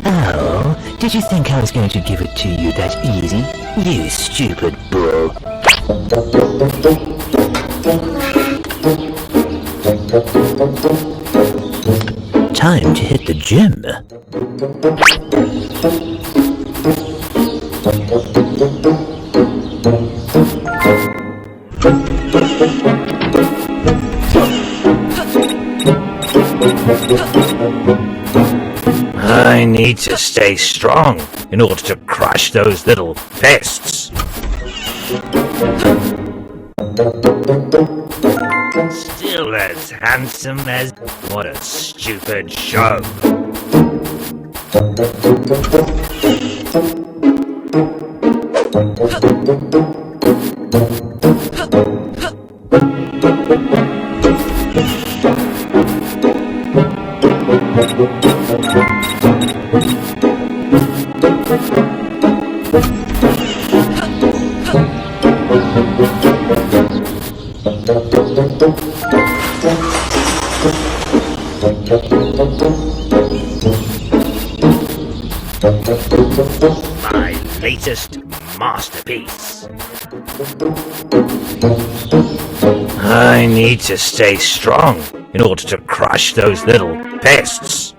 Oh, did you think I was going to give it to you that easy? You stupid bull. Time to hit the gym. I need to stay strong in order to crush those little pests. Still as handsome as... What a stupid show. My latest masterpiece. I need to stay strong in order to crush those little pests.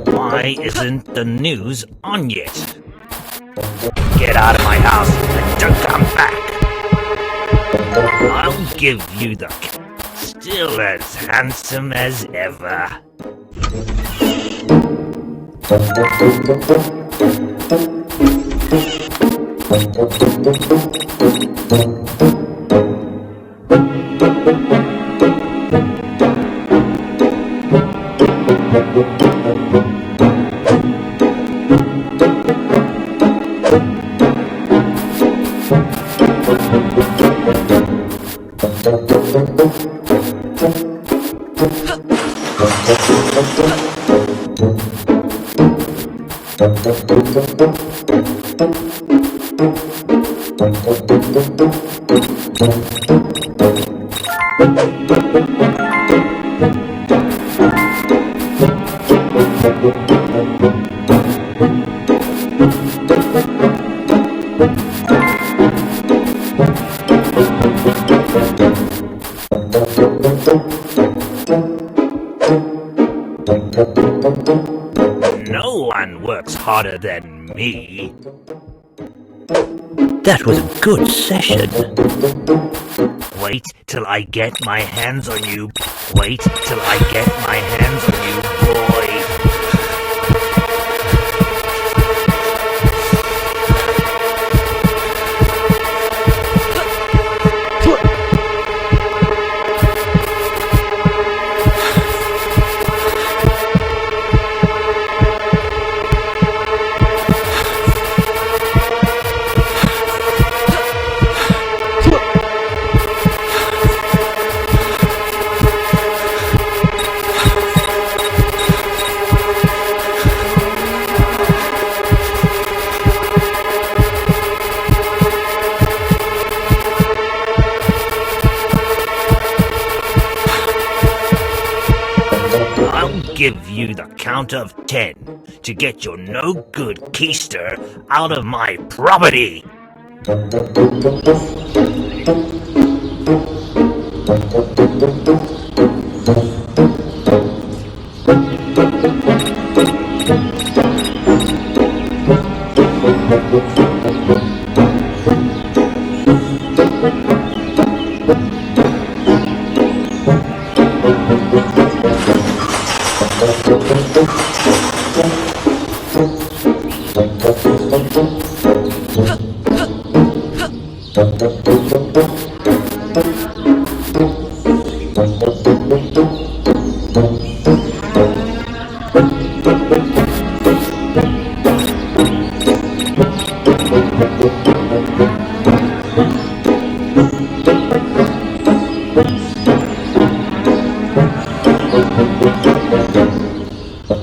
Why isn't the news on yet? Get out of my house and don't come back. I'll give you the... Still as handsome as ever. No one works harder than me. That was a good session. Wait till I get my hands on you. Wait till I get my hands on you, boy. Give you the count of 10 to get your no-good keister out of my property.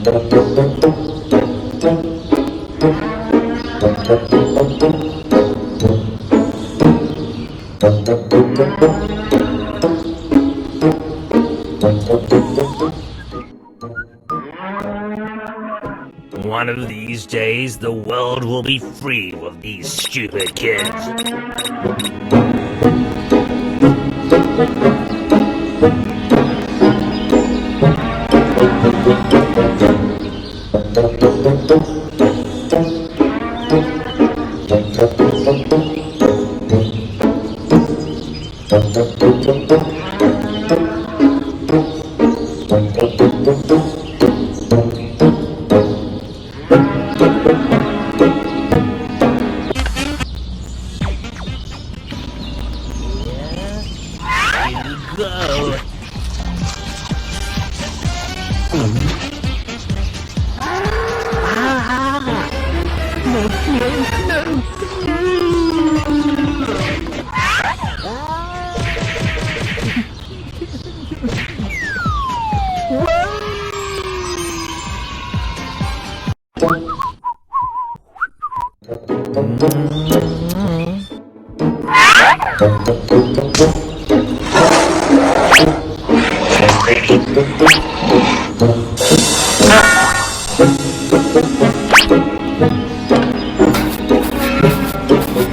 One of these days, the world will be free of these stupid kids. Go.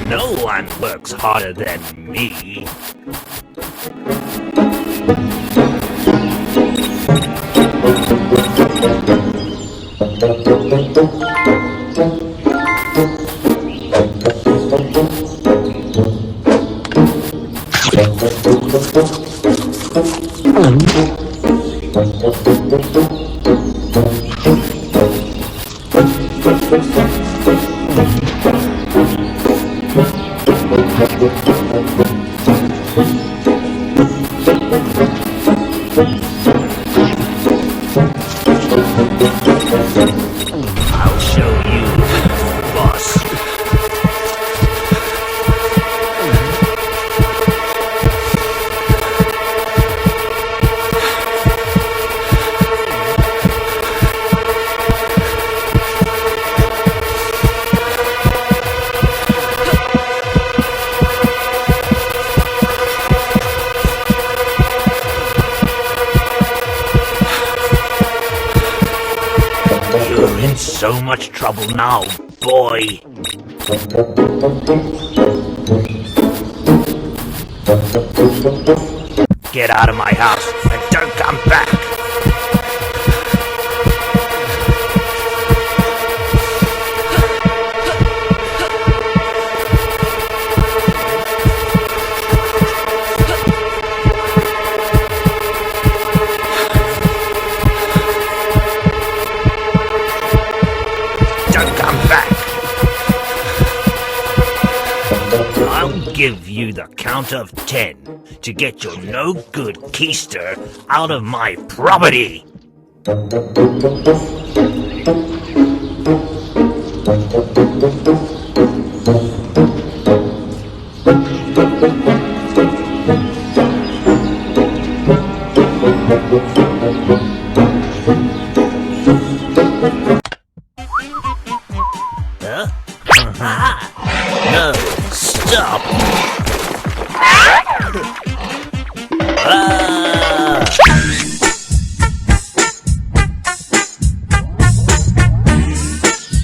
No one works harder than me. I'll show you, boss. You're in so much trouble now, boy. Get out of my house and don't come back. Don't come back. I'll give you the count of 10 to get your no-good keister out of my property.